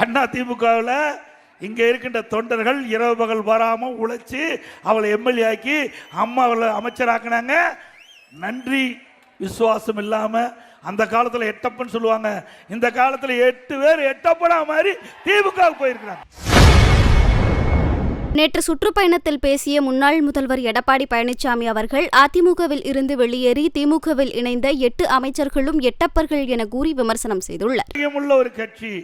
அண்ணா திமுகவில் இங்க இருக்கின்ற தொண்டர்கள் இரவு பகல் வராமல் உழைச்சி அவளை எம்எல்ஏ ஆக்கி அம்மா அவளை அமைச்சராக்குனாங்க. நன்றி விசுவாசம் இல்லாம அந்த காலத்தில் எட்டப்பன்னு சொல்லுவாங்க, இந்த காலத்தில் 8 பேர் எட்டப்பனா மாதிரி திமுக போயிருக்கிறாங்க. நேற்று சுற்றுப்பயணத்தில் பேசிய முன்னாள் முதல்வர் எடப்பாடி பழனிசாமி அவர்கள் அதிமுகவில் இருந்து வெளியேறி திமுகவில் இணைந்த 8 அமைச்சர்களும் எட்டப்பர்கள் என கூறி விமர்சனம் செய்துள்ளார். ஒரு கட்சி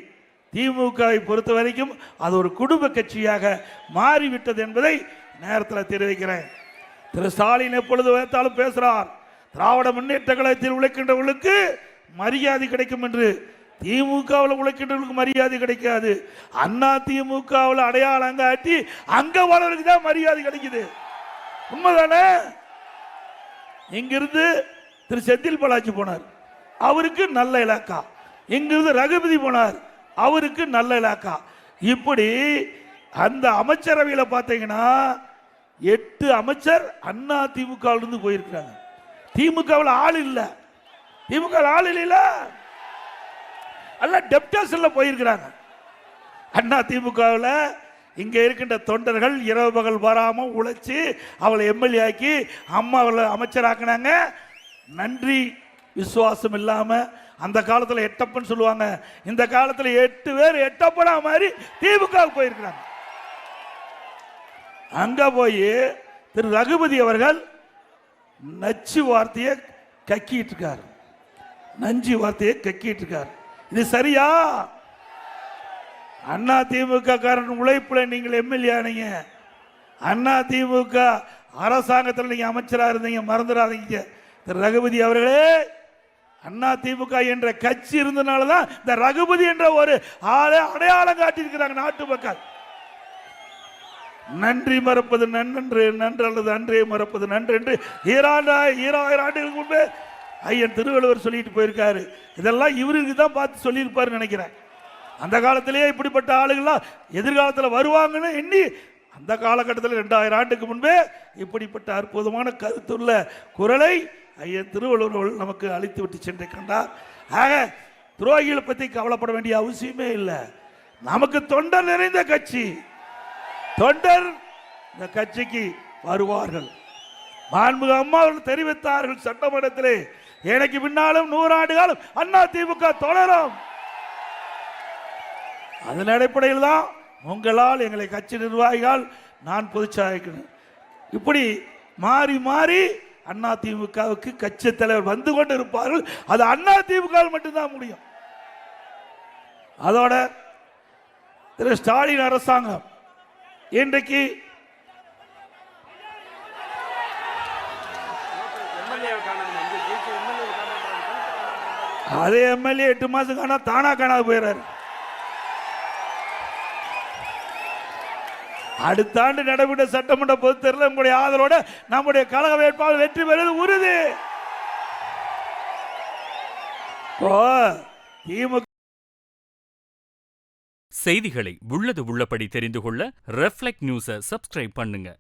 திமுகவை பொறுத்த வரைக்கும் அது ஒரு குடும்ப கட்சியாக மாறிவிட்டது என்பதை நேரத்தில் தெரிவிக்கிறேன். திரு ஸ்டாலின் எப்பொழுது வைத்தாலும் பேசுறார், திராவிட முன்னேற்ற கழகத்தில் உழைக்கின்றவர்களுக்கு மரியாதை கிடைக்கும் என்று. திமுகவில் உழைக்கின்றவர்களுக்கு மரியாதை கிடைக்காது. அண்ணா திமுகவில் அடையாளம் காட்டி அங்க வளருக்கு தான் மரியாதை கிடைக்குது. உண்மைதானே? இங்கிருந்து திரு செந்தில் பாலாஜி போனார், அவருக்கு நல்ல இலாக்கா. இங்கிருந்து ரகுபதி போனார், அவருக்கு நல்ல இலாக்கா. இப்படி அந்த அமைச்சரவையில் பார்த்தீங்கன்னா 8 அமைச்சர் அண்ணா திமுக இருந்து போயிருக்கிறாங்க. திமுகவில் ஆள் இல்லை, திமுக ஆள் இல்ல, எல்லாம் டெப்டர்ஸ்ல போயிருக்கிறாங்க. அண்ணா திமுகவில் இங்க இருக்கின்ற தொண்டர்கள் இரவு பகல் வராமல் உழைச்சி அவளை எம்எல்ஏ ஆக்கி அம்மா அவளை அமைச்சராக்குனாங்க. நன்றி விசுவாசம் இல்லாம அந்த காலத்தில் எட்டப்பன்னு சொல்லுவாங்க, இந்த காலத்தில் 8 பேர் எட்டப்பனா மாதிரி திமுக போயிருக்கிறாங்க. அங்க போய் திரு ரகுபதி அவர்கள் நச்சு வார்த்தையை கக்கிட்டு இருக்காரு, நஞ்சு வார்த்தையை கக்கிட்டு இருக்காரு. இது சரியா? அண்ணா திமுக காரன் உழைப்புல நீங்கள் எம்எல்ஏ ஆனீங்க, அண்ணா திமுக அரசாங்கத்தில் நீங்க அமைச்சராக இருந்தீங்க, மறந்துடாதீங்க. திரு ரகுபதி அவர்களே, அண்ணா திமுக என்ற கட்சி இருந்தனாலதான் இந்த ரகுபதி என்ற ஒரு அடையாளம் காட்டியிருக்கிறாங்க நாட்டு மக்கள். நன்றி மறப்பது நன்று, நன்று அல்லது அன்றே மறப்பது நன்று என்று 2000 ஆண்டுகளுக்கு முன்பே ஐயன் திருவள்ளுவர் சொல்லிட்டு போயிருக்காரு. இதெல்லாம் இவருக்கு தான் பார்த்து சொல்லியிருப்பாரு நினைக்கிறேன். அந்த காலத்திலேயே இப்படிப்பட்ட ஆளுகள்லாம் எதிர்காலத்தில் வருவாங்கன்னு எண்ணி அந்த காலகட்டத்தில் 2000 ஆண்டுக்கு முன்பே இப்படிப்பட்ட அற்புதமான கருத்துள்ள குரலை ஐயன் திருவள்ளுவர் நமக்கு அளித்து விட்டு சென்று கண்டார். ஆக துரோகிகளை பற்றி கவலைப்பட வேண்டிய அவசியமே இல்லை. நமக்கு தொண்டர் நிறைந்த கட்சி, தொண்டர் இந்த கட்சிக்கு வருவார்கள். மாண்புமிகு அம்மா அவர்கள் தெரிவித்தார்கள் சட்டமன்றத்திலே, எனக்கு பின்னாலும் 100 ஆண்டு காலம் அண்ணா திமுக தொடரும். அதன் அடிப்படையில் தான் உங்களால் எங்களை கட்சி நிர்வாகிகள் நான் பொதுச்சாயக்கணும். இப்படி மாறி மாறி அண்ணா திமுகவுக்கு கட்சி தலைவர் வந்து கொண்டு இருப்பார்கள். அது அண்ணா திமுக மட்டும்தான் முடியும். அதோட திரு ஸ்டாலின் அரசாங்கம் இன்றைக்கு அதே எம்எல்ஏ 8 மாசம் காணா தானா காணாது போயிறாரு. அடுத்த ஆண்டு நடைபெற்ற சட்டமன்ற பொதுத் தேர்தலில் நம்முடைய ஆதரவோட நம்முடைய கழக வேட்பாளர் வெற்றி பெறுவது உறுதி. திமுக செய்திகளை உள்ளது உள்ளபடி தெரிந்து கொள்ள ரெஃப்ளெக்ட் நியூஸை சப்ஸ்கிரைப் பண்ணுங்க.